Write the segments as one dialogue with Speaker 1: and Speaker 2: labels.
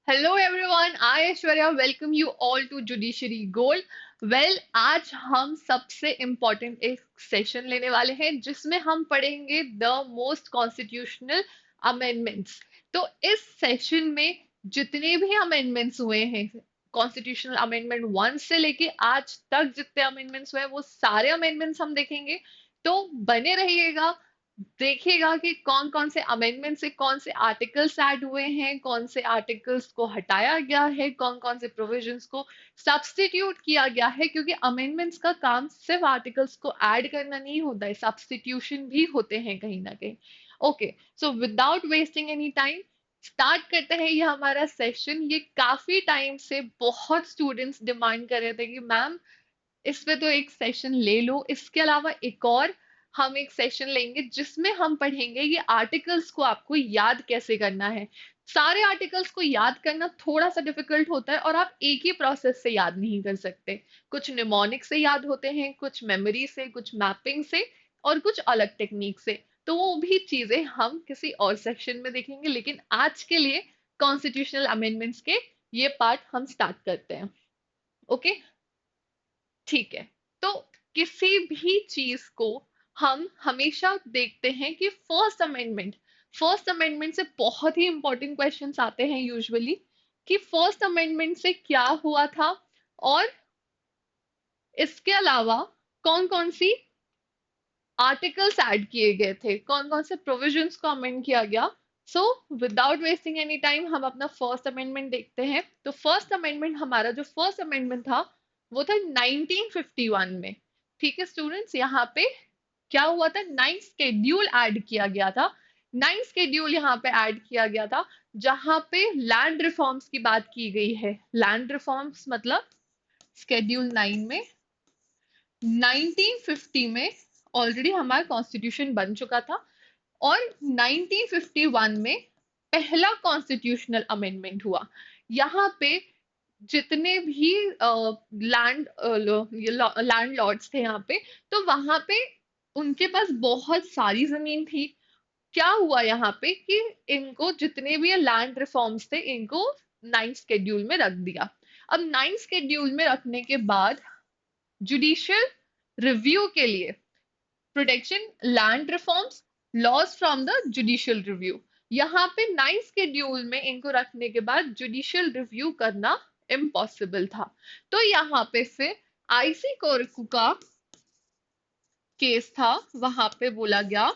Speaker 1: Hello everyone, I Aishwarya welcome you all to judiciary gold. आज हम सबसे इम्पोर्टेंट एक सेशन लेने वाले हैं जिसमें हम पढ़ेंगे द मोस्ट कॉन्स्टिट्यूशनल अमेंडमेंट्स। तो इस सेशन में जितने भी अमेंडमेंट्स हुए हैं, कॉन्स्टिट्यूशनल अमेंडमेंट 1 से लेके आज तक जितने अमेंडमेंट्स हुए हैं वो सारे अमेंडमेंट्स हम देखेंगे। तो बने रहिएगा, देखिएगा कि कौन कौन से अमेंडमेंट से कौन से आर्टिकल्स ऐड हुए हैं, कौन से आर्टिकल्स को हटाया गया है, कौन कौन से प्रोविजंस को सब्स्टिट्यूट किया गया है, क्योंकि अमेंडमेंट्स का काम सिर्फ आर्टिकल्स को ऐड करना नहीं होता है, सब्स्टिट्यूशन भी होते हैं कहीं ना कहीं। Okay, so without wasting any time start करते हैं ये हमारा सेशन। ये काफी टाइम से बहुत स्टूडेंट्स डिमांड कर रहे थे कि मैम इस पे तो एक सेशन ले लो, इसके अलावा एक और हम एक सेशन लेंगे जिसमें हम पढ़ेंगे ये आर्टिकल्स को आपको याद कैसे करना है। सारे आर्टिकल्स को याद करना थोड़ा सा डिफिकल्ट होता है और आप एक ही प्रोसेस से याद नहीं कर सकते। कुछ निमोनिक से याद होते हैं, कुछ मेमोरी से, कुछ मैपिंग से और कुछ अलग टेक्निक से। तो वो भी चीजें हम किसी और सेक्शन में देखेंगे, लेकिन आज के लिए कॉन्स्टिट्यूशनल अमेंडमेंट्स के ये पार्ट हम स्टार्ट करते हैं। ओके, ठीक है। तो किसी भी चीज को हम हमेशा देखते हैं कि फर्स्ट अमेंडमेंट से बहुत ही इंपॉर्टेंट क्वेश्चंस आते हैं यूजुअली, कि फर्स्ट अमेंडमेंट से क्या हुआ था और इसके अलावा कौन कौन सी आर्टिकल्स ऐड किए गए थे, कौन कौन से प्रोविजंस को अमेंड किया गया। So without wasting any time हम अपना फर्स्ट अमेंडमेंट देखते हैं। तो फर्स्ट अमेंडमेंट, हमारा जो फर्स्ट अमेंडमेंट था वो था 1951 में। ठीक है स्टूडेंट्स, यहाँ पे क्या हुआ था, नाइन्थ शेड्यूल ऐड किया गया था। नाइन्थ शेड्यूल यहाँ पे ऐड किया गया था जहां पे लैंड रिफॉर्म्स की बात की गई है। लैंड रिफॉर्म्स मतलब शेड्यूल 9 में 1950 में ऑलरेडी हमारा कॉन्स्टिट्यूशन बन चुका था और 1951 में पहला कॉन्स्टिट्यूशनल अमेंडमेंट हुआ। यहाँ पे जितने भी लैंड लॉर्ड्स थे यहाँ पे, तो वहां पे उनके पास बहुत सारी जमीन थी। क्या हुआ यहाँ पे कि इनको जितने भी लैंड रिफॉर्म्स थे इनको नाइन्थ शेड्यूल में रख दिया। अब नाइन्थ शेड्यूल में रखने के बाद जुडिशियल रिव्यू के लिए protection land reforms, laws from the judicial review, यहाँ पे नाइन्थ शेड्यूल में इनको रखने के बाद जुडिशियल रिव्यू करना इम्पॉसिबल था। तो यहाँ पे फिर आईसी कोर्ट का केस था, वहां पे बोला गया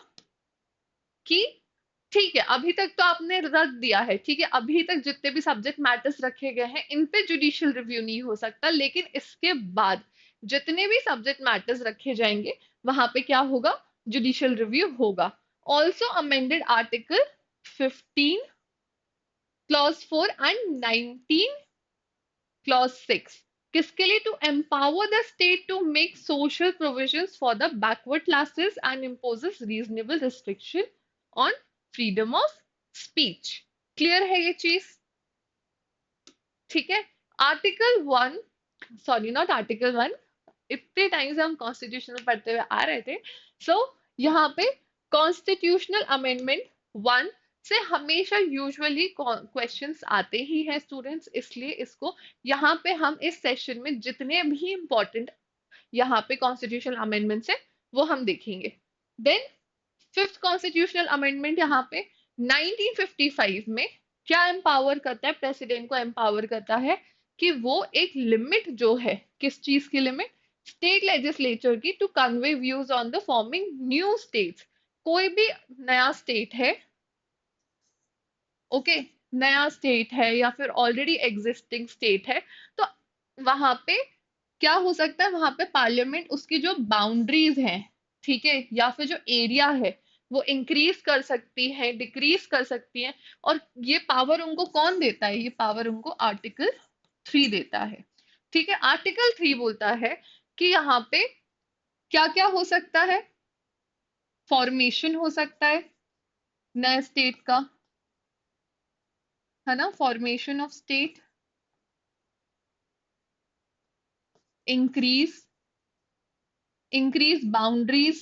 Speaker 1: कि ठीक है अभी तक तो आपने रख दिया है, ठीक है अभी तक जितने भी सब्जेक्ट मैटर्स रखे गए हैं इन पे जुडिशियल रिव्यू नहीं हो सकता, लेकिन इसके बाद जितने भी सब्जेक्ट मैटर्स रखे जाएंगे वहां पे क्या होगा, जुडिशियल रिव्यू होगा। Also amended article 15 clause 4 and 19 clause 6, किसके लिए, to empower the state to make social provisions for the backward classes and imposes reasonable restriction on freedom of speech. Clear है ये चीज? ठीक है। आर्टिकल 1, सॉरी नॉट आर्टिकल 1, इतने time से हम कॉन्स्टिट्यूशनल पढ़ते हुए आ रहे थे। सो यहाँ पे कॉन्स्टिट्यूशनल अमेंडमेंट 1 से हमेशा यूजुअली क्वेश्चंस आते ही हैं स्टूडेंट्स, इसलिए इसको यहाँ पे हम इस सेशन में जितने भी इंपॉर्टेंट यहाँ पे कॉन्स्टिट्यूशनल अमेंडमेंट्स है वो हम देखेंगे। देन फिफ्थ कॉन्स्टिट्यूशनल अमेंडमेंट यहाँ पे 1955 में क्या एम्पावर करता है, प्रेसिडेंट को एम्पावर करता है कि वो एक लिमिट जो है, किस चीज की लिमिट, स्टेट लेजिस्लेचर की, to convey views on the forming new states. कोई भी नया स्टेट है, ओके, नया स्टेट है या फिर ऑलरेडी एग्जिस्टिंग स्टेट है, तो वहां पे क्या हो सकता है, वहां पे पार्लियामेंट उसकी जो बाउंड्रीज हैं, ठीक है, या फिर जो एरिया है वो इंक्रीज कर सकती है, डिक्रीज कर सकती है। और ये पावर उनको कौन देता है, ये पावर उनको आर्टिकल 3 देता है। ठीक है, आर्टिकल 3 बोलता है कि यहाँ पे क्या क्या हो सकता है, फॉर्मेशन हो सकता है नए स्टेट का, है ना, formation of state, increase increase boundaries,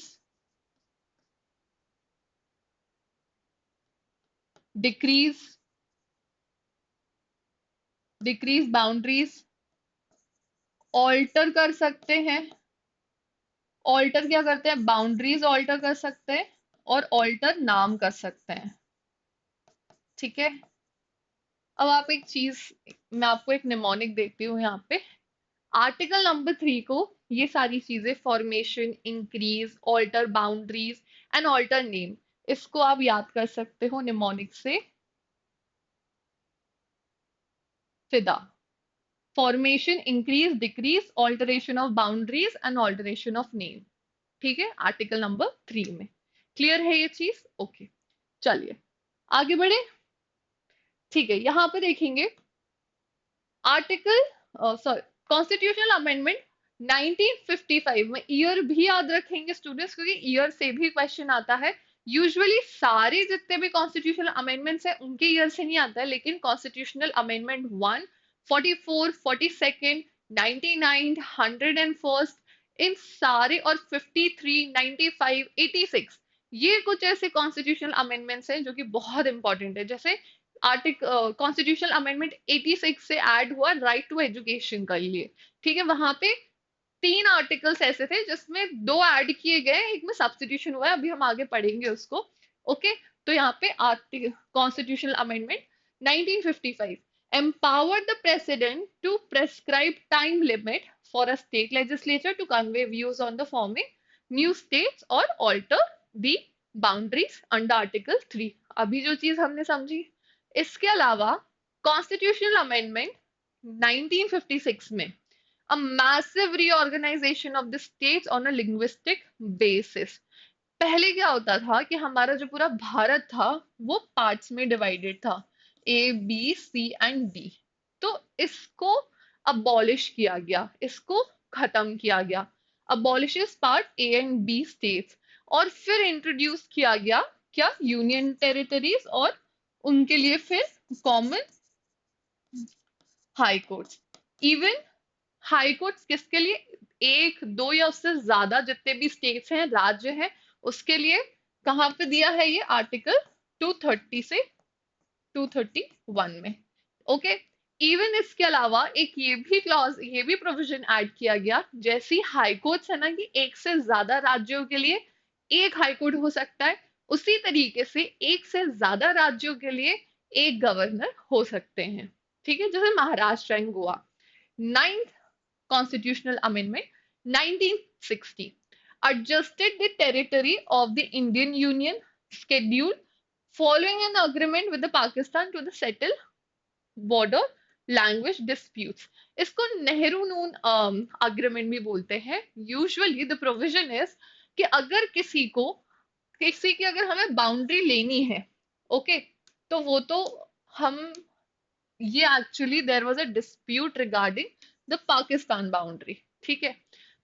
Speaker 1: decrease decrease boundaries, alter कर सकते हैं। ऑल्टर क्या करते हैं, बाउंड्रीज ऑल्टर कर सकते हैं और ऑल्टर नाम कर सकते हैं। ठीक है, अब आप एक चीज, मैं आपको एक निमोनिक देती हूँ यहाँ पे। आर्टिकल नंबर 3 को ये सारी चीजें formation, increase, alter boundaries and alter name, इसको आप याद कर सकते हो निमोनिक से। फिदा, formation, increase, decrease, alteration of boundaries and alteration of name. ठीक है, आर्टिकल नंबर 3 में। क्लियर है ये चीज? ओके, चलिए आगे बढ़े। ठीक है, यहाँ पे देखेंगे आर्टिकल, सॉरी, कॉन्स्टिट्यूशनल अमेंडमेंट 1955 में। ईयर भी याद रखेंगे स्टूडेंट्स, क्योंकि ईयर से भी क्वेश्चन आता है। यूजुअली सारे जितने भी कॉन्स्टिट्यूशनल अमेंडमेंट्स हैं उनके ईयर से नहीं आता है, लेकिन कॉन्स्टिट्यूशनल अमेंडमेंट 1, 44, 42, 99, 101, इन सारे, और 53, 95, 86, ये कुछ ऐसे कॉन्स्टिट्यूशनल अमेंडमेंट्स हैं जो कि बहुत इंपॉर्टेंट है। जैसे आर्टिकल कॉन्स्टिट्यूशनल अमेंडमेंट 86 से ऐड हुआ राइट टू एजुकेशन के लिए। ठीक है, वहां पे 3 आर्टिकल्स ऐसे थे जिसमें 2 ऐड किए गए, एक में सब्स्टिट्यूशन हुआ है, अभी हम आगे पढ़ेंगे उसको। ओके, तो यहाँ पे article constitutional amendment 1955 empowered the president to prescribe time limit for a state legislature to convey views on the forming new states or alter the boundaries under article 3। अभी जो चीज हमने समझी, इसके अलावा कॉन्स्टिट्यूशनल अमेंडमेंट 1956 में a massive reorganization of the states on a linguistic basis। पहले क्या होता था कि हमारा जो पूरा भारत था वो पार्ट्स में डिवाइडेड था, a b c and d. तो इसको अबॉलिश किया गया, इसको खत्म किया गया। Abolishes part a and b states, और फिर इंट्रोड्यूस किया गया क्या, यूनियन टेरिटरीज, और उनके लिए फिर common high courts. Even high courts किसके लिए, एक, दो या उससे ज्यादा जितने भी स्टेट्स हैं, राज्य हैं, उसके लिए कहां पे दिया है ये, आर्टिकल 230 से 231 में। ओके, इवन इसके अलावा एक ये भी क्लॉज, ये भी प्रोविजन ऐड किया गया, जैसी हाई कोर्ट्स है ना कि एक से ज्यादा राज्यों के लिए एक हाई कोर्ट हो सकता है, उसी तरीके से एक से ज्यादा राज्यों के लिए एक गवर्नर हो सकते हैं। ठीक है, जैसे Maharashtra and Goa. Ninth constitutional amendment 1960 adjusted the territory of the Indian Union schedule following an agreement with the Pakistan to the settle border language disputes। इसको नेहरू नून अग्रीमेंट भी बोलते हैं। यूजुअली द प्रोविजन इज कि अगर किसी की अगर हमें बाउंड्री लेनी है, ओके, तो वो तो हम, ये actually there was a dispute regarding the Pakistan boundary. ठीक है,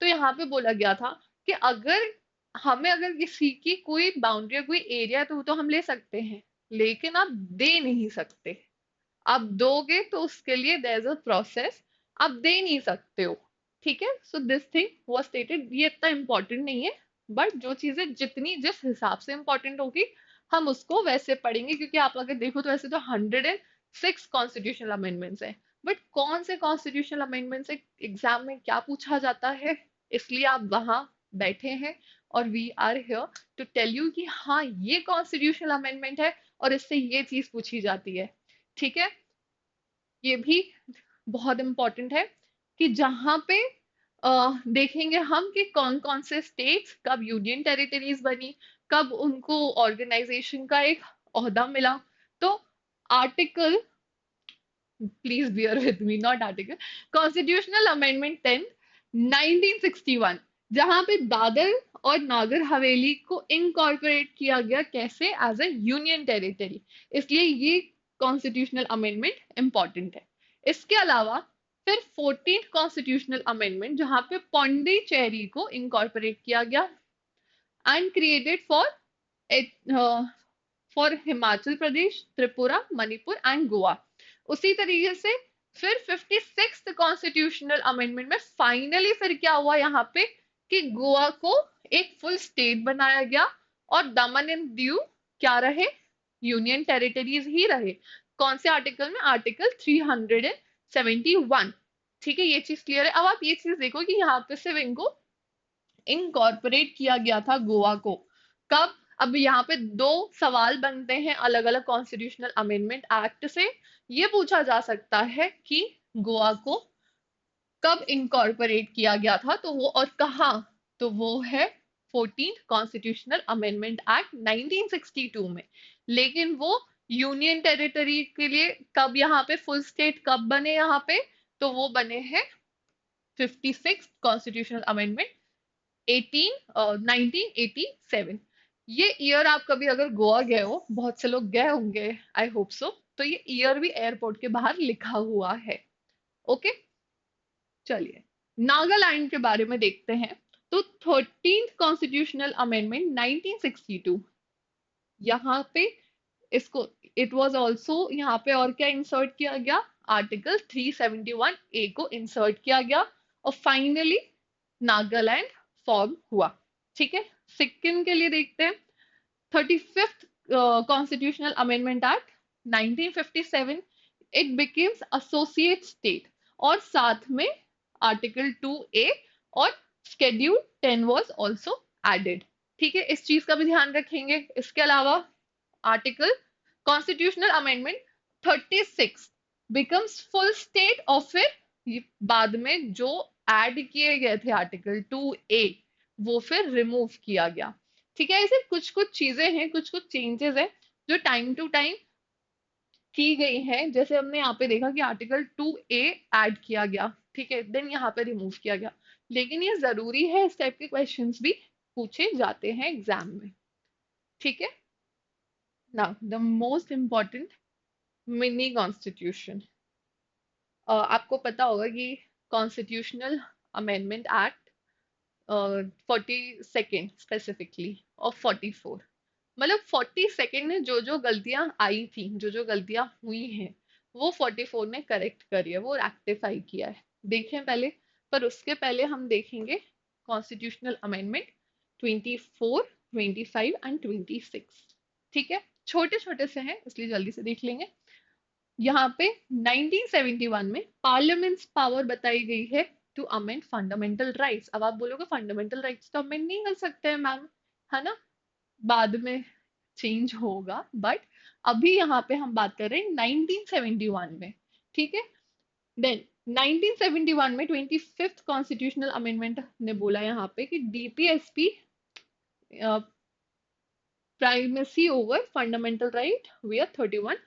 Speaker 1: तो यहाँ पे बोला गया था कि अगर किसी की कोई बाउंड्री, कोई एरिया, तो वो तो हम ले सकते हैं, लेकिन आप दे नहीं सकते। आप दोगे तो उसके लिए देयर इज अ प्रोसेस, आप दे नहीं सकते हो। ठीक है, so this thing was stated. ये इतना इंपॉर्टेंट नहीं है, बट जो चीजें जितनी जिस हिसाब से इंपॉर्टेंट होगी हम उसको वैसे पढ़ेंगे, क्योंकि आप अगर देखो तो ऐसे तो 106 कॉन्स्टिट्यूशनल अमेंडमेंट्स हैं। बट कौन से कॉन्स्टिट्यूशनल अमेंडमेंट से एग्जाम में क्या पूछा जाता है, इसलिए आप वहां बैठे हैं, और we are here to tell you कि हाँ ये कॉन्स्टिट्यूशनल अमेंडमेंट है और इससे ये चीज पूछी जाती है। ठीक है, ये भी बहुत इंपॉर्टेंट है कि जहां पे देखेंगे हम कि कौन कौन से स्टेट्स कब यूनियन टेरिटरीज बनी, कब उनको ऑर्गेनाइजेशन का एक ओहदा मिला। तो article, please bear with me, not article, constitutional amendment 10 1961, जहां पे दादर और नागर हवेली को इनकॉर्पोरेट किया गया, कैसे, एज ए यूनियन टेरिटरी। इसलिए ये कॉन्स्टिट्यूशनल अमेंडमेंट इंपॉर्टेंट है। इसके अलावा फिर 14th कॉन्स्टिट्यूशनल अमेंडमेंट, जहां पे पौंडीचेरी को इनकॉर्पोरेट किया गया and created for Himachal Pradesh, Tripura, Manipur and Goa. उसी तरीके से फिर 56th कॉन्स्टिट्यूशनल अमेंडमेंट में फाइनली फिर क्या हुआ यहाँ पे कि गोवा को एक फुल स्टेट बनाया गया, और दमन एंड दीव क्या रहे, यूनियन टेरिटरीज ही रहे। कौन से आर्टिकल में, आर्टिकल 306 1971। ठीक है, ये चीज क्लियर है। अब आप ये चीज देखो कि यहाँ पे सिर्फ इनको इनकॉर्पोरेट किया गया था गोवा को, कब? अब यहाँ पे दो सवाल बनते हैं अलग अलग कॉन्स्टिट्यूशनल अमेंडमेंट एक्ट से। ये पूछा जा सकता है कि गोवा को कब इनकॉर्पोरेट किया गया था, तो वो और कहाँ, तो वो है 14th कॉन्स्टिट्यूशनल अमेंडमेंट एक्ट 1962 में। लेकिन वो यूनियन टेरिटरी के लिए कब यहाँ पे फुल स्टेट कब बने यहाँ पे, तो वो बने हैं 56th कॉन्स्टिट्यूशनल अमेंडमेंट 1987। ये ईयर आप कभी अगर गोवा गए हो, बहुत से लोग गए होंगे, आई होप सो, तो ये ईयर भी एयरपोर्ट के बाहर लिखा हुआ है। ओके, चलिए नागालैंड के बारे में देखते हैं। तो 13th कॉन्स्टिट्यूशनल अमेंडमेंट 1962, यहाँ पे इसको इट वाज आल्सो यहाँ पे और क्या इंसर्ट किया गया, आर्टिकल 371 ए को इंसर्ट किया गया, और फाइनली नागालैंड फॉर्म हुआ। ठीक है, सिक्किम के लिए देखते हैं। 35th constitutional amendment act 1957, it becomes associate state, और साथ में आर्टिकल 2A और शेड्यूल 10 वाज आल्सो एडेड। ठीक है, इस चीज का भी ध्यान रखेंगे। इसके अलावा article constitutional amendment 36 becomes full state, और फिर बाद में जो ऐड किए गए थे आर्टिकल 2A वो फिर रिमूव किया गया। ठीक है, ऐसे कुछ कुछ चीजें हैं, कुछ कुछ चेंजेस है जो टाइम टू टाइम की गई है। जैसे हमने यहाँ पे देखा कि आर्टिकल 2A ऐड किया गया, ठीक है, देन यहाँ पे रिमूव किया गया। लेकिन ये जरूरी है, इस टाइप के क्वेश्चंस भी पूछे जाते हैं एग्जाम में। ठीक है, now the most important, mini constitution. आपको पता होगा कि constitutional amendment act 42nd specifically और 44, मतलब 42nd ने जो जो गलतियां आई थी, जो जो गलतियां हुई हैं, वो 44 ने करेक्ट करी है, वो रेक्टिफाई किया है। देखें पहले, पर उसके पहले हम देखेंगे कॉन्स्टिट्यूशनल अमेंडमेंट 24, 25 एंड 26। ठीक है, छोटे छोटे से हैं इसलिए जल्दी से देख लेंगे। यहाँ पे 1971 में पार्लियामेंट्स पावर बताई गई है टू अमेंड फंडामेंटल राइट्स। अब आप बोलोगे फंडामेंटल राइट्स तो अमेंड नहीं कर सकते हैं मैम, है ना, बाद में चेंज होगा, बट अभी यहाँ पे हम बात कर रहे हैं 1971 में। ठीक है, देन 1971 में 25th कॉन्स्टिट्यूशनल अमेंडमेंट ने बोला यहाँ पे कि DPSP primacy over fundamental right we are 31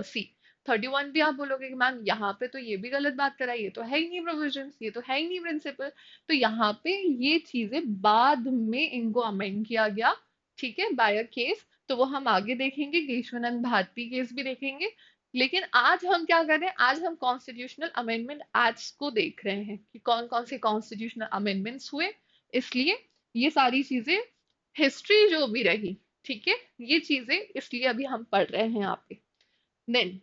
Speaker 1: सी। 31 भी आप बोलोगे कि मैम यहाँ पे तो ये भी गलत बात करा है, ये तो है ही नहीं प्रोविजन, ये तो है ही नहीं प्रिंसिपल। तो यहाँ पे ये चीजें बाद में इनको अमेंड किया गया, ठीक है, बाय अ केस। तो वो हम आगे देखेंगे, केशवानंद भारती केस भी देखेंगे। लेकिन आज हम क्या कर रहे हैं, आज हम कॉन्स्टिट्यूशनल अमेंडमेंट एक्ट्स को देख रहे हैं कि कौन कौन से कॉन्स्टिट्यूशनल अमेंडमेंट्स हुए। इसलिए ये सारी चीजें हिस्ट्री जो भी रही, ठीक है, ये चीजें इसलिए अभी हम पढ़ रहे हैं यहाँ पे। Then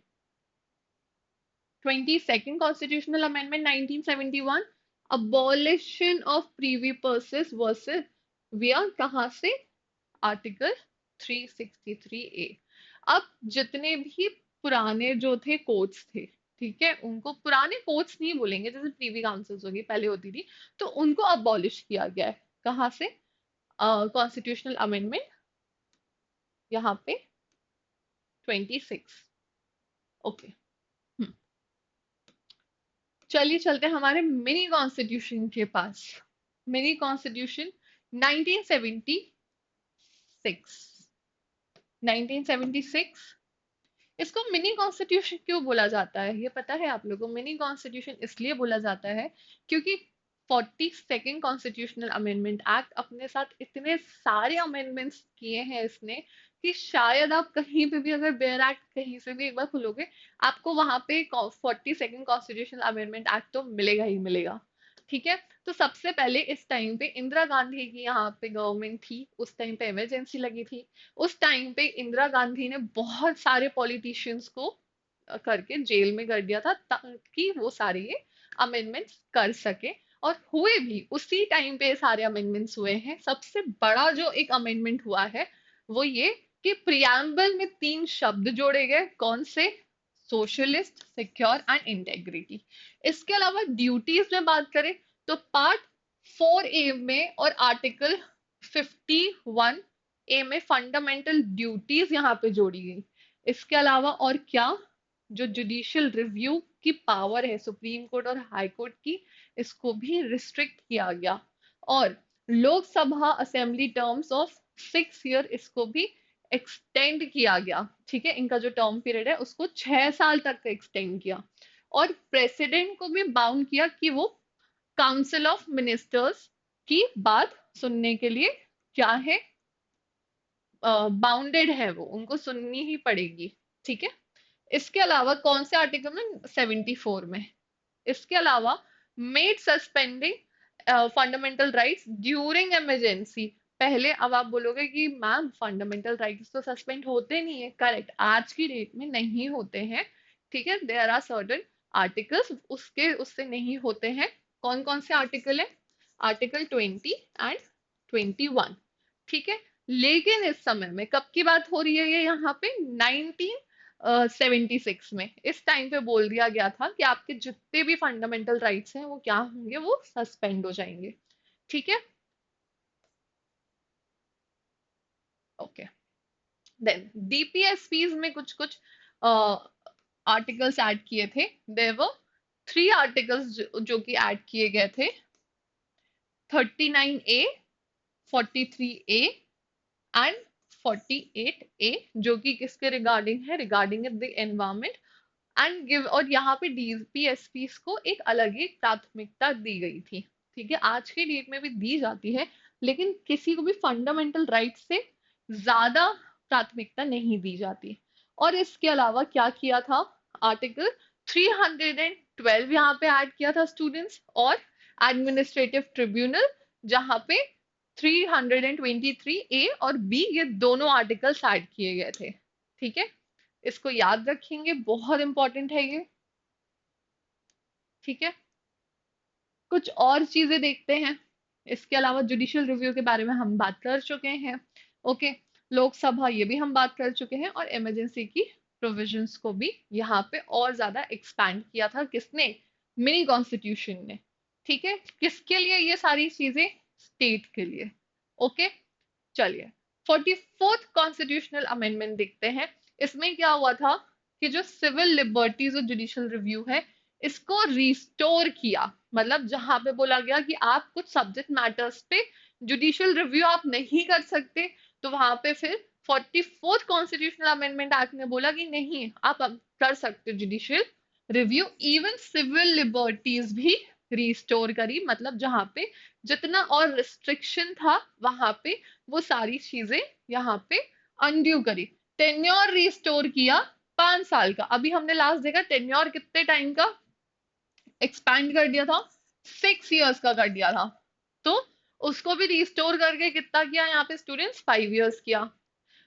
Speaker 1: 22nd Constitutional Amendment 1971, abolition of privy purses versus via कहाँ से, आर्टिकल 363A। अब जितने भी पुराने जो थे कोर्ट्स थे, ठीक है, उनको पुराने कोर्ट्स नहीं बोलेंगे, जैसे प्रीवी काउंसिल्स होगी पहले होती थी, तो उनको अबॉलिश किया गया है। कहाँ से, कॉन्स्टिट्यूशनल अमेंडमेंट यहाँ पे 26। ओके, चलिए चलते हैं हमारे मिनी कॉन्स्टिट्यूशन के पास। Mini constitution 1976। 1976, इसको मिनी कॉन्स्टिट्यूशन क्यों बोला जाता है, ये पता है आप लोगों को? मिनी कॉन्स्टिट्यूशन इसलिए बोला जाता है क्योंकि 42nd कॉन्स्टिट्यूशनल अमेंडमेंट एक्ट अपने साथ इतने सारे अमेंडमेंट्स किए हैं इसने, कि शायद आप कहीं पे भी अगर बेयर एक्ट कहीं से भी एक बार खुलोगे, आपको वहां पे 42nd कॉन्स्टिट्यूशनल अमेंडमेंट एक्ट तो मिलेगा ही मिलेगा। ठीक है, तो सबसे पहले इस टाइम पे इंदिरा गांधी की यहाँ पे गवर्नमेंट थी, उस टाइम पे इमरजेंसी लगी थी। उस टाइम पे इंदिरा गांधी ने बहुत सारे पॉलिटिशियंस को करके जेल में कर दिया था, ताकि वो सारे ये अमेंडमेंट्स कर सके, और हुए भी उसी टाइम पे सारे अमेंडमेंट्स हुए हैं। सबसे बड़ा जो एक अमेंडमेंट हुआ है वो ये कि प्रियम्बल में 3 शब्द जोड़े गए। कौन से? Socialist, secure and integrity. इसके अलावा ड्यूटीज में बात करें तो पार्ट 4A में और आर्टिकल 51A में फंडामेंटल ड्यूटीज यहाँ पे जोड़ी गई। इसके अलावा और क्या, जो जुडिशियल रिव्यू की पावर है सुप्रीम कोर्ट और हाई कोर्ट की, इसको भी रिस्ट्रिक्ट किया गया। और Lok Sabha assembly terms of 6 year, इसको भी एक्सटेंड किया गया। ठीक है, इनका जो टर्म पीरियड है उसको 6 साल तक एक्सटेंड किया। और प्रेसिडेंट को भी बाउंड किया कि वो काउंसिल ऑफ मिनिस्टर्स की बात सुनने के लिए क्या है, बाउंडेड है, वो उनको सुननी ही पड़ेगी। ठीक है, इसके अलावा कौन से आर्टिकल में, 74 में। इसके अलावा made suspending fundamental rights during emergency. पहले अब आप बोलोगे कि मैम फंडामेंटल राइट्स तो सस्पेंड होते नहीं है, करेक्ट, आज की डेट में नहीं होते हैं। ठीक है, देयर आर सर्टेन आर्टिकल्स उसके उससे नहीं होते हैं। कौन कौन से आर्टिकल है, आर्टिकल 20 एंड 21। ठीक है, लेकिन इस समय में कब की बात हो रही है, ये यहाँ पे 1976 में इस टाइम पे बोल दिया गया था कि आपके जितने भी फंडामेंटल राइट्स हैं वो क्या होंगे, वो सस्पेंड हो जाएंगे। ठीक है, ओके। देन डीपीएसपीज में कुछ कुछ आर्टिकल्स ऐड किए थे। देयर वर 3 आर्टिकल्स जो कि ऐड किए गए थे, 39A, 43A एंड 48A, जो कि किसके रिगार्डिंग है, regarding the environment and give. और यहाँ पे डीपीएसपी को एक अलग ही प्राथमिकता दी गई थी। ठीक है, आज की डेट में भी दी जाती है, लेकिन किसी को भी फंडामेंटल राइट से ज्यादा प्राथमिकता नहीं दी जाती। और इसके अलावा क्या किया था, आर्टिकल 312 यहाँ पे ऐड किया था स्टूडेंट्स, और एडमिनिस्ट्रेटिव ट्रिब्यूनल, जहाँ पे 323A और B, ये दोनों आर्टिकल्स ऐड किए गए थे। ठीक है, इसको याद रखेंगे, बहुत इंपॉर्टेंट है ये। ठीक है, कुछ और चीजें देखते हैं। इसके अलावा जुडिशियल रिव्यू के बारे में हम बात कर चुके हैं। ओके, लोकसभा ये भी हम बात कर चुके हैं, और इमरजेंसी की प्रोविजंस को भी यहाँ पे और ज्यादा एक्सपैंड किया था, किसने, मिनी कॉन्स्टिट्यूशन ने। ठीक है, किसके लिए ये सारी चीजें, स्टेट के लिए। ओके, चलिए 44th कॉन्स्टिट्यूशनल अमेंडमेंट देखते हैं। इसमें क्या हुआ था कि जो सिविल लिबर्टीज और जुडिशियल रिव्यू है, इसको रिस्टोर किया। मतलब जहां पे बोला गया कि आप कुछ सब्जेक्ट मैटर्स पे जुडिशियल रिव्यू आप नहीं कर सकते, तो वहां पे फिर 44th कॉन्स्टिट्यूशनल अमेंडमेंट एक्ट ने बोला कि नहीं, आप अब कर सकते हो judicial review. Even civil liberties भी रिस्टोर करी, मतलब जहां पे जितना और रिस्ट्रिक्शन था वहां पे वो सारी चीजें यहाँ पे अनड्यू करी। टेन्योर रिस्टोर किया 5 साल का। अभी हमने लास्ट देखा टेन्योर कितने टाइम का एक्सपैंड कर दिया था, 6 इयर्स का कर दिया था। तो उसको भी रिस्टोर करके कितना किया यहाँ पे स्टूडेंट्स, 5 इयर्स किया।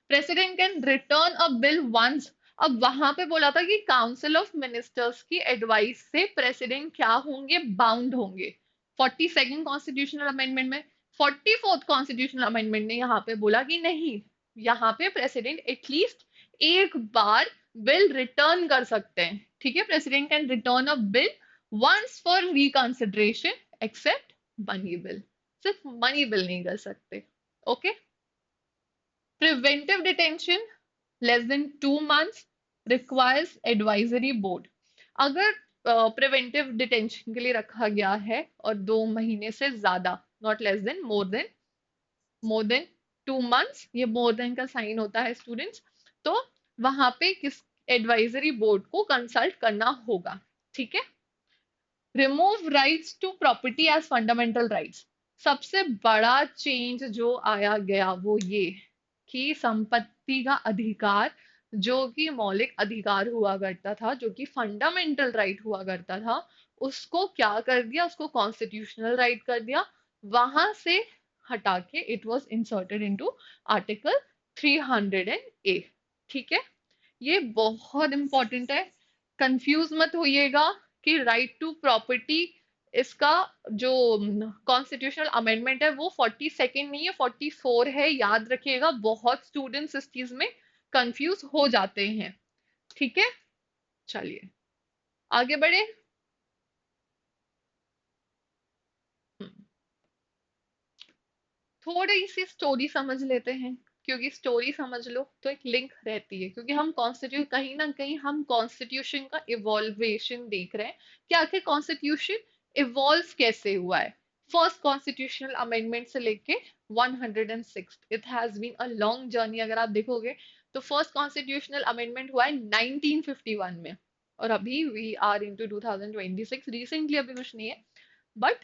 Speaker 1: President can return a bill once. अब वहां पे बोला था कि काउंसिल ऑफ मिनिस्टर्स की एडवाइस से प्रेसिडेंट क्या होंगे, बाउंड होंगे। 42nd कॉन्स्टिट्यूशनल अमेंडमेंट में। 44th कॉन्स्टिट्यूशनल अमेंडमेंट ने यहाँ पे बोला कि नहीं, यहाँ पे प्रेसिडेंट एटलीस्ट एक बार बिल रिटर्न कर सकते हैं। ठीक है, president can return a bill once for reconsideration except money bill. सिर्फ मनी बिल नहीं कर सकते। Okay, preventive detention less than 2 months requires advisory board। अगर प्रिवेंटिव डिटेंशन के लिए रखा गया है और 2 महीने से ज्यादा, not less than, more than 2 months, ये मोर देन का साइन होता है स्टूडेंट्स। तो वहां पे किस एडवाइजरी बोर्ड को कंसल्ट करना होगा। ठीक है, remove rights to property as fundamental rights. सबसे बड़ा चेंज जो आया गया वो ये कि संपत्ति का अधिकार, जो कि मौलिक अधिकार हुआ करता था, जो कि फंडामेंटल राइट हुआ करता था, उसको क्या कर दिया, उसको कॉन्स्टिट्यूशनल राइट कर दिया। वहां से हटा के it was inserted into article 300A। ठीक है, ये बहुत इंपॉर्टेंट है, कंफ्यूज मत होइएगा कि राइट टू प्रॉपर्टी, इसका जो कॉन्स्टिट्यूशनल अमेंडमेंट है वो 42nd नहीं है, 44 है, याद रखिएगा। बहुत स्टूडेंट्स इस चीज में कंफ्यूज हो जाते हैं। ठीक है, चलिए आगे बढ़े। हम्म, थोड़ी सी स्टोरी समझ लेते हैं, क्योंकि स्टोरी समझ लो तो एक लिंक रहती है, क्योंकि हम कॉन्स्टिट्यूट कहीं ना कहीं हम कॉन्स्टिट्यूशन का इवॉल्वेशन देख रहे हैं कि आखिर कॉन्स्टिट्यूशन इवॉल्व कैसे हुआ है। फर्स्ट कॉन्स्टिट्यूशनल अमेंडमेंट से लेके 106, it has been a long journey. अगर आप देखोगे तो फर्स्ट कॉन्स्टिट्यूशनल अमेंडमेंट हुआ है 1951 में, और अभी वी आर इनटू 2026, रिसेंटली अभी कुछ नहीं है, बट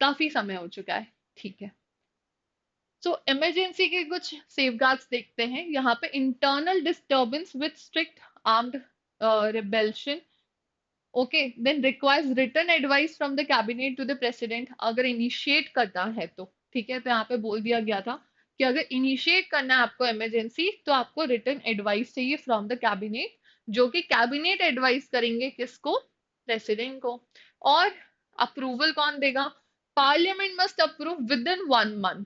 Speaker 1: काफी समय हो चुका है। ठीक है, सो इमरजेंसी के कुछ सेफगार्ड्स देखते हैं यहाँ पे। Internal disturbance with strict armed rebellion, okay, then requires written advice from the cabinet to the president. अगर इनिशिएट करना है तो ठीक है, तो यहाँ पे बोल दिया गया था कि अगर इनिशिएट करना है आपको इमरजेंसी तो आपको रिटर्न एडवाइस चाहिए फ्रॉम द कैबिनेट, जो कि कैबिनेट एडवाइस करेंगे किसको, प्रेसिडेंट को। और अप्रूवल कौन देगा, parliament must approve with in 1 month,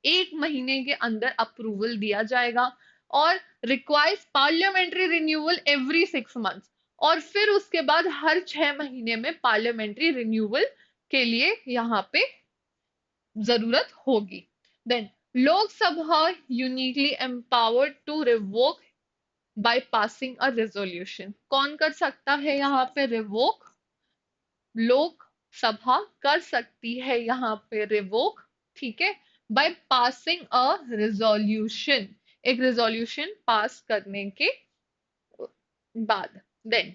Speaker 1: 1 महीने के अंदर अप्रूवल दिया जाएगा। और requires parliamentary renewal every 6 months, और फिर उसके बाद हर 6 महीने में पार्लियामेंट्री रिन्यूअल के लिए यहाँ पे जरूरत होगी। Then Lok Sabha uniquely empowered to revoke by passing a resolution, कौन कर सकता है यहाँ पे रिवोक, लोकसभा कर सकती है यहाँ पे रिवोक, ठीक है, बाय पासिंग अ रिजोल्यूशन, एक रिजोल्यूशन पास करने के बाद। Then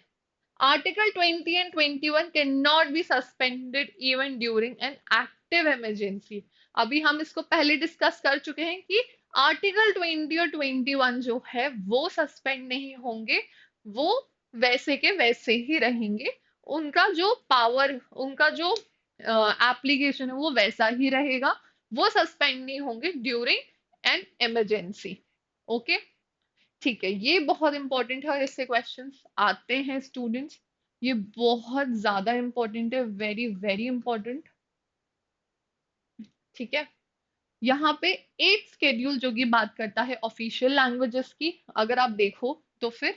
Speaker 1: article 20 and 21 can not be suspended even during an active emergency. अभी हम इसको पहले डिस्कस कर चुके हैं कि आर्टिकल 20 और 21 जो है वो सस्पेंड नहीं होंगे, वो वैसे के वैसे ही रहेंगे। उनका जो पावर, उनका जो एप्लीकेशन है वो वैसा ही रहेगा, वो सस्पेंड नहीं होंगे ड्यूरिंग एन इमरजेंसी। ओके, ठीक है, ये बहुत इंपॉर्टेंट है और इससे क्वेश्चंस आते हैं स्टूडेंट्स। ये बहुत ज्यादा इंपॉर्टेंट है, वेरी वेरी इंपॉर्टेंट। ठीक है, यहाँ पे 8th शेड्यूल जो कि बात करता है ऑफिशियल लैंग्वेजेस की, अगर आप देखो तो फिर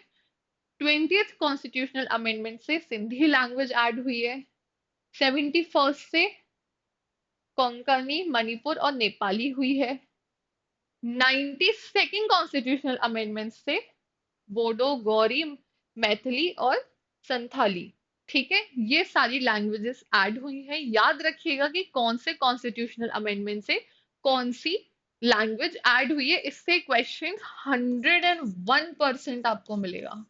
Speaker 1: 20th कॉन्स्टिट्यूशनल अमेंडमेंट से सिंधी लैंग्वेज ऐड हुई है, 71st से कोंकणी, मणिपुर और नेपाली हुई है, 92nd कॉन्स्टिट्यूशनल अमेंडमेंट से बोडो, गौरी, मैथिली और संथाली, ठीक है, ये सारी लैंग्वेजेस ऐड हुई हैं। याद रखिएगा कि कौन से कॉन्स्टिट्यूशनल अमेंडमेंट से कौन सी लैंग्वेज ऐड हुई है, इससे क्वेश्चन 101% आपको मिलेगा।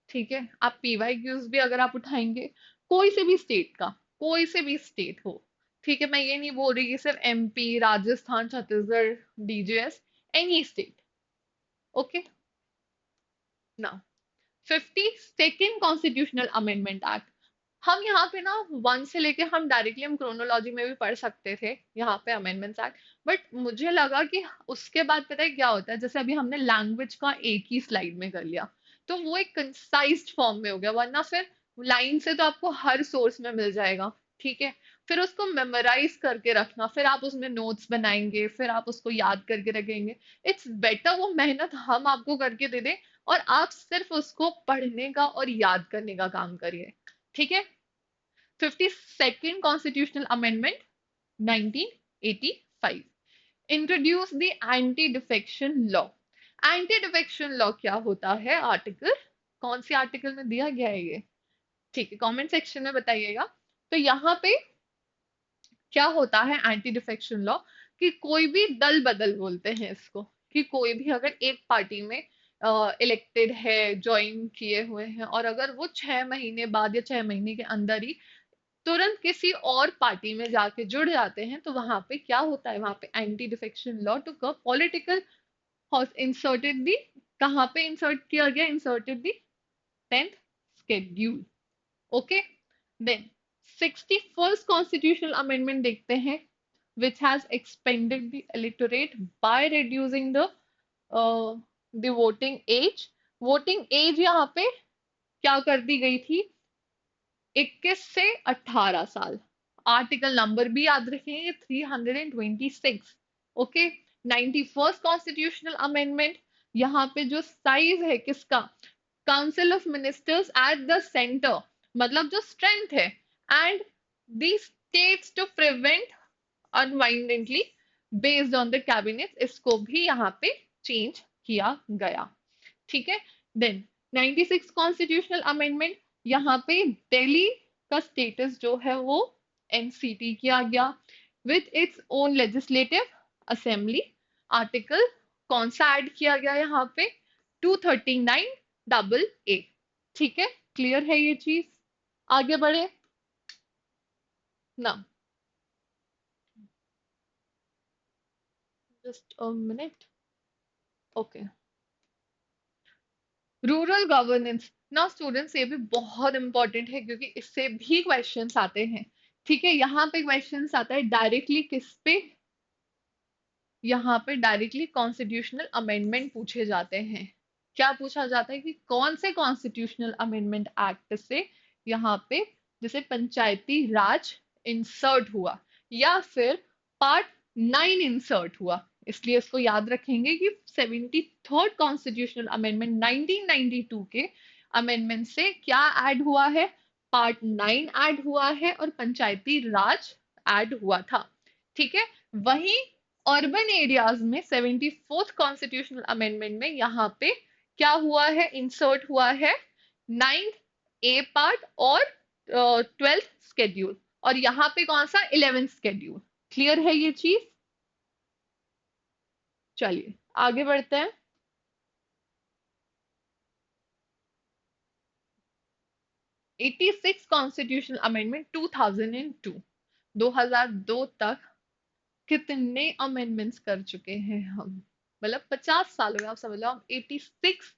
Speaker 1: ठीक है, आप पीवाईक्यूज भी अगर आप उठाएंगे कोई से भी स्टेट का, कोई से भी स्टेट हो, ठीक है, मैं ये नहीं बोल रही कि सिर्फ MP, Rajasthan, Chhattisgarh, DGS, any state. Okay, ना 52nd कॉन्स्टिट्यूशनल अमेंडमेंट एक्ट, हम यहाँ पे ना 1 से लेके हम डायरेक्टली हम क्रोनोलॉजी में भी पढ़ सकते थे यहाँ पे अमेंडमेंट्स एक्ट, बट मुझे लगा कि उसके बाद पता है क्या होता है, जैसे अभी हमने लैंग्वेज का एक ही स्लाइड में कर लिया तो वो एक कंसाइज्ड फॉर्म में हो गया, वरना फिर लाइन से तो आपको हर सोर्स में मिल जाएगा। ठीक है, फिर उसको मेमोराइज करके रखना, फिर आप उसमें नोट्स बनाएंगे, फिर आप उसको याद करके रखेंगे। इट्स बेटर वो मेहनत हम आपको करके दे दें और आप सिर्फ उसको पढ़ने का और याद करने का काम करिए। ठीक है, 52nd constitutional amendment 1985 introduce the anti defection law. Anti defection law क्या होता है, आर्टिकल कौन सी आर्टिकल में दिया गया है ये, ठीक है, कमेंट सेक्शन में बताइएगा। तो यहाँ पे क्या होता है एंटी डिफेक्शन लॉ, कि कोई भी दल बदल बोलते हैं इसको, कि कोई भी अगर एक पार्टी में इलेक्टेड है, ज्वाइन किए हुए हैं, और अगर वो 6 महीने बाद या 6 महीने के अंदर ही तुरंत किसी और पार्टी में जाके जुड़ जाते हैं, तो वहां पे क्या होता है, वहां पे anti defection law to curb political horse inserted the, कहाँ पे इंसर्ट किया गया, inserted the 10th schedule. Okay, then 61st constitutional amendment देखते हैं, which has expanded the electorate by reducing the voting age। Voting age यहाँ पे क्या कर दी गई थी, 21 से 18 साल। आर्टिकल नंबर भी याद रखेंगे, 326। ओके, 91st कॉन्स्टिट्यूशनल अमेंडमेंट, यहाँ पे जो साइज है किसका, council of ministers at the centre, मतलब जो स्ट्रेंथ है, and the states to prevent अनवाइंडेंटली बेस्ड ऑन द कैबिनेट, इसको भी यहाँ पे चेंज किया गया। ठीक है। देन 96 कॉन्स्टिट्यूशनल अमेंडमेंट, यहाँ पे दिल्ली का स्टेटस जो है वो एनसीटी किया गया with its own legislative assembly. Article कौन सा ऐड किया गया यहाँ पे? 239 AA। ठीक है, क्लियर है ये चीज? आगे बढ़े ना, just a minute. Okay, rural governance ना स्टूडेंट्स, ये भी बहुत इंपॉर्टेंट है क्योंकि इससे भी क्वेश्चंस आते हैं। ठीक है, यहाँ पे क्वेश्चंस आता है डायरेक्टली किस पे, यहाँ पे डायरेक्टली कॉन्स्टिट्यूशनल अमेंडमेंट पूछे जाते हैं। क्या पूछा जाता है कि कौन से कॉन्स्टिट्यूशनल अमेंडमेंट एक्ट से यहाँ पे जैसे पंचायती राज इंसर्ट हुआ या फिर पार्ट 9 इंसर्ट हुआ। इसलिए इसको याद रखेंगे कि 73rd कॉन्स्टिट्यूशनल अमेंडमेंट 1992 के अमेंडमेंट से क्या ऐड हुआ है? पार्ट 9 ऐड हुआ है और पंचायती राज ऐड हुआ था। ठीक है, वहीं अर्बन एरियाज में 74th कॉन्स्टिट्यूशनल अमेंडमेंट में यहाँ पे क्या हुआ है? इंसर्ट हुआ है 9A पार्ट और 12th स्केड्यूल, और यहाँ पे कौन सा? 11th schedule. क्लियर है ये चीज? चलिए आगे बढ़ते हैं। 86 कॉन्स्टिट्यूशनल अमेंडमेंट 2002, 2002 तक कितने अमेंडमेंट्स कर चुके हैं हम? मतलब 50 साल हो गए, आप समझ लो हम 86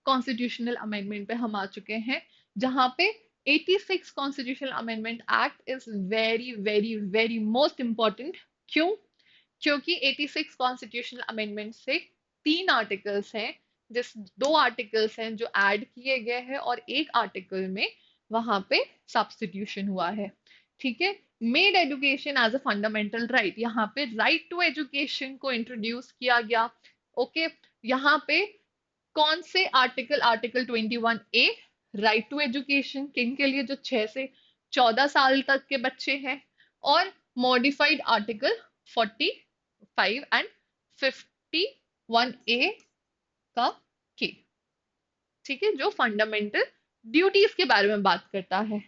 Speaker 1: कॉन्स्टिट्यूशनल अमेंडमेंट पे हम आ चुके हैं, जहां पे 86 constitutional amendment act is very very very most important. क्यों? क्योंकि 86 कॉन्स्टिट्यूशनल अमेंडमेंट से 3 आर्टिकल्स हैं, जिस 2 आर्टिकल्स हैं जो ऐड किए गए हैं और एक आर्टिकल में वहां पे सब्स्टिट्यूशन हुआ है। ठीक है, made education as a fundamental right, यहाँ पे राइट टू एजुकेशन को इंट्रोड्यूस किया गया। ओके, यहाँ पे कौन से article? Article 21A, right to education किन के लिए? जो 6 से 14 साल तक के बच्चे हैं। और मॉडिफाइड आर्टिकल 45 एंड 51A का की। ठीक है, जो फंडामेंटल ड्यूटीज के बारे में बात करता है।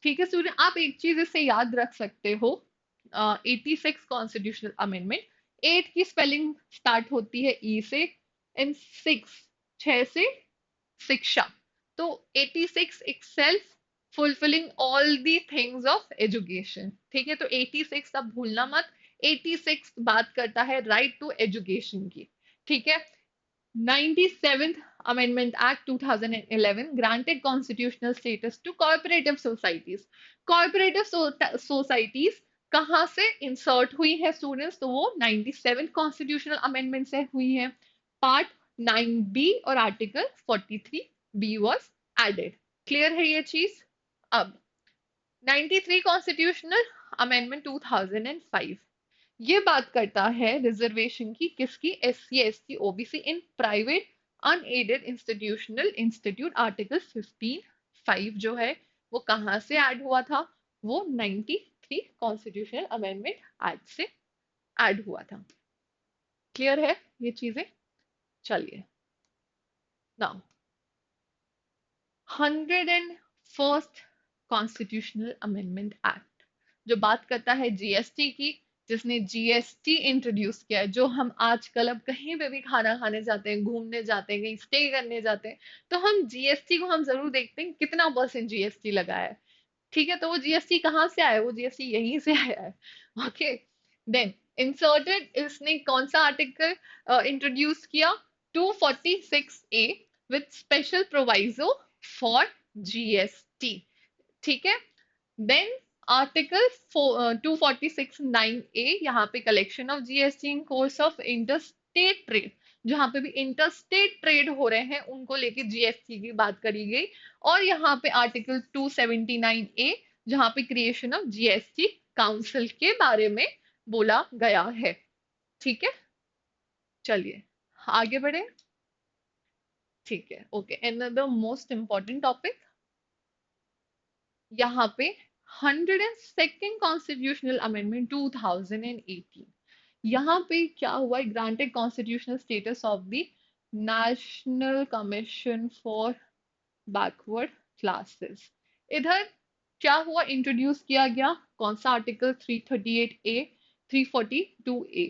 Speaker 1: ठीक है स्टूडेंट, आप एक चीज इससे याद रख सकते हो, 86 कॉन्स्टिट्यूशनल अमेंडमेंट 8 की स्पेलिंग स्टार्ट होती है ई से, एंड 6 से शिक्षा। तो 86 itself fulfilling all the things of education। ठीक है, तो 86 अब भूलना मत। 86 बात करता है राइट टू एजुकेशन की। ठीक है, 97th Amendment Act 2011 granted constitutional status to cooperative societies। cooperative societies कहाँ से इंसर्ट हुई है स्टूडेंट्स? तो वो 97 कॉन्स्टिट्यूशनल अमेंडमेंट से हुई है। पार्ट 9B और article 43B was added. Clear है ये चीज? अब 93 कॉन्स्टिट्यूशनल अमेंडमेंट 2005, ये बात करता है रिजर्वेशन की, किसकी? SC ST OBC in private unaided institutional institute. Article 15(5) जो है वो कहाँ से ऐड हुआ था? वो 93 कॉन्स्टिट्यूशनल अमेंडमेंट एक्ट से ऐड हुआ था। क्लियर है ये चीजें? चलिए now 101st constitutional amendment act, जो बात करता है जीएसटी की, जिसने जीएसटी इंट्रोड्यूस किया है। जो हम आजकल अब कहीं पे भी खाना खाने जाते हैं, घूमने जाते हैं, कहीं स्टे करने जाते हैं, तो हम जीएसटी को हम जरूर देखते हैं कितना % जीएसटी लगा है। ठीक है, तो वो जीएसटी कहाँ से आया? वो जीएसटी यहीं से आया है। ओके, देन इंसर्टेड, इसने कौन सा आर्टिकल इंट्रोड्यूस किया? 246A with special proviso for GST. ठीक है, देन आर्टिकल 246(9)(a), यहाँ पे collection of GST in course of interstate trade, जहाँ पे भी इंटरस्टेट ट्रेड हो रहे हैं उनको लेके जीएसटी की बात करी गई। और यहाँ पे आर्टिकल 279A, जहाँ पे क्रिएशन ऑफ जीएसटी काउंसिल के बारे में बोला गया है। ठीक है, चलिए आगे बढ़े। ठीक है, okay. Another most important topic यहाँ पे 102nd कॉन्स्टिट्यूशनल अमेंडमेंट 2018। यहाँ पे क्या हुआ, granted constitutional status of the national commission for backward classes. इधर क्या हुआ, इंट्रोड्यूस किया गया कौन सा आर्टिकल, 338A, 342A।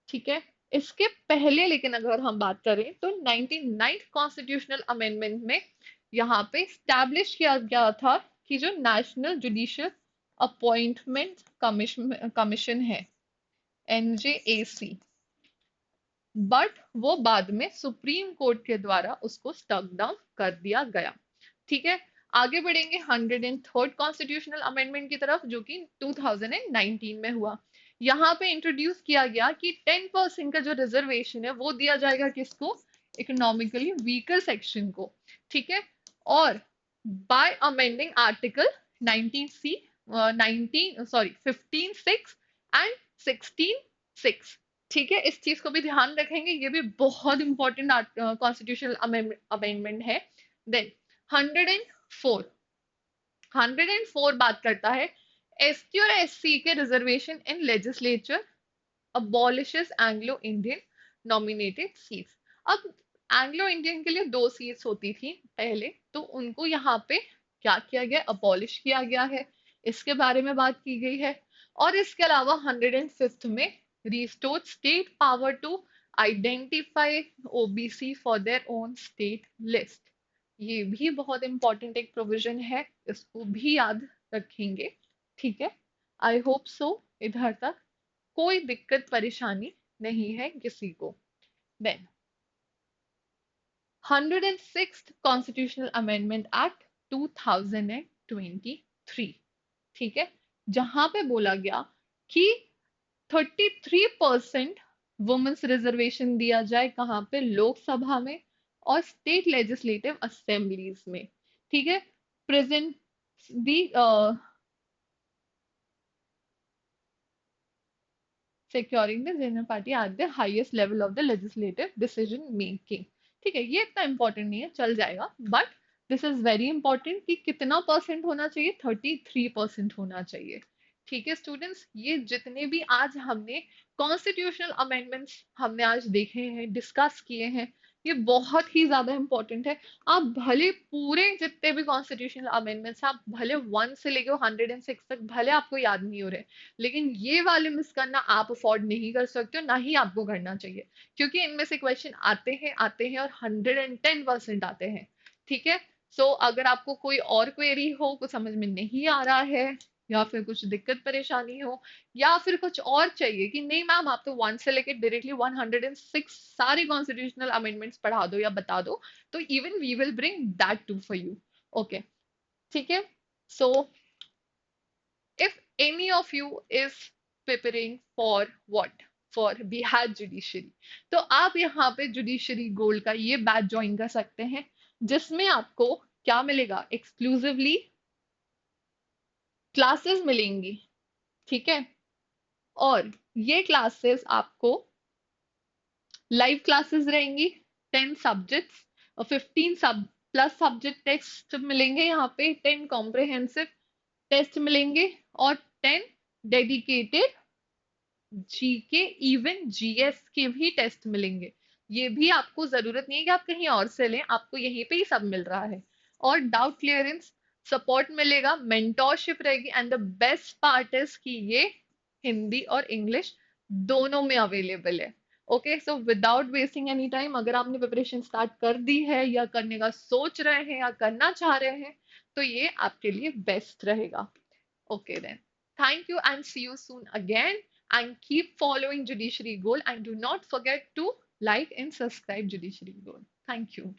Speaker 1: ठीक है, इसके पहले लेकिन अगर हम बात करें तो 99th कॉन्स्टिट्यूशनल अमेंडमेंट में यहाँ पे स्टैब्लिश किया गया था कि जो national judicial appointment commission commission है, NJAC, बट वो बाद में सुप्रीम कोर्ट के द्वारा उसको स्टक डाउन कर दिया गया। ठीक है, आगे बढ़ेंगे 103rd कॉन्स्टिट्यूशनल अमेंडमेंट की तरफ, जो कि 2019 में हुआ। यहाँ पे इंट्रोड्यूस किया गया कि 10% का जो रिजर्वेशन है वो दिया जाएगा किसको, इकोनॉमिकली वीकर सेक्शन को। ठीक है, और bye amending article 19C, 19 sorry 15(6) and 16(6). ठीक है, इस चीज को भी ध्यान रखेंगे, ये भी बहुत इंपॉर्टेंट कॉन्स्टिट्यूशनल अमेंडमेंट है। देन 104, 104 बात करता है ST और SC के रिजर्वेशन इन legislature, अबॉलिशेस Anglo Indian nominated seats. अब एंग्लो इंडियन के लिए 2 सीट्स होती थी पहले, तो उनको यहाँ पे क्या किया गया, अबॉलिश किया गया है, इसके बारे में बात की गई है। और इसके अलावा 105th में restore state power to identify OBC for their own state list. ये भी बहुत इंपॉर्टेंट एक प्रोविजन है, इसको भी याद रखेंगे। ठीक है, आई होप सो इधर तक कोई दिक्कत परेशानी नहीं है किसी को। Then 106th constitutional amendment act 2023। ठीक है, जहां पे बोला गया कि 33% वुमेन्स रिजर्वेशन दिया जाए, कहाँ पे, लोकसभा में और स्टेट लेजिस्लेटिव असेंबलीज में। ठीक है, present the securing the general party at the highest level of the legislative decision making। ठीक है, ये इतना इंपॉर्टेंट नहीं है, चल जाएगा, but this is very important कि कितना परसेंट होना चाहिए, 33% होना चाहिए। ठीक है स्टूडेंट्स, ये जितने भी आज हमने कॉन्स्टिट्यूशनल अमेंडमेंट्स हमने आज देखे हैं, डिस्कस किए हैं, ये बहुत ही ज्यादा इंपॉर्टेंट है। आप भले पूरे जितने भी कॉन्स्टिट्यूशनल अमेंडमेंट्स, आप भले 1 से लेके 106 तक भले आपको याद नहीं हो रहे, लेकिन ये वाले मिस करना आप अफोर्ड नहीं कर सकते हो, ना ही आपको करना चाहिए, क्योंकि इनमें से क्वेश्चन आते हैं और 110% आते हैं। ठीक है, सो अगर आपको कोई और क्वेरी हो, कुछ समझ में नहीं आ रहा है, या फिर कुछ दिक्कत परेशानी हो, या फिर कुछ और चाहिए कि नहीं मैम आप तो 1 से लेके डायरेक्टली 106 सारे कॉन्स्टिट्यूशनल अमेंडमेंट्स पढ़ा दो या बता दो, तो even we will bring that to for you. Okay, ठीक है, so if any of you is preparing for what, for Bihar judiciary, तो आप यहाँ पे जुडिशरी गोल्ड का ये बैच ज्वाइन कर सकते हैं, जिसमें आपको क्या मिलेगा, एक्सक्लूसिवली क्लासेस मिलेंगी। ठीक है, और ये क्लासेस आपको लाइव क्लासेस रहेंगी, 10 सब्जेक्ट्स और 15 सब प्लस सब्जेक्ट टेस्ट मिलेंगे, यहाँ पे 10 कॉम्प्रिहेंसिव टेस्ट मिलेंगे और 10 डेडिकेटेड जीके, इवन जीएस के भी टेस्ट मिलेंगे। ये भी आपको जरूरत नहीं है कि आप कहीं और से लें, आपको यहीं पे ही सब मिल रहा है। और डाउट क्लियरेंस सपोर्ट मिलेगा, मेंटोरशिप रहेगी, and the best part is कि ये हिंदी और इंग्लिश दोनों में अवेलेबल है। Okay, so without wasting any time, अगर आपने प्रिपरेशन स्टार्ट कर दी है या करने का सोच रहे हैं या करना चाह रहे हैं, तो ये आपके लिए बेस्ट रहेगा। Okay then. Thank you and see you soon again. And keep following Judiciary Gold and do not forget to like and subscribe Judiciary Gold. Thank you.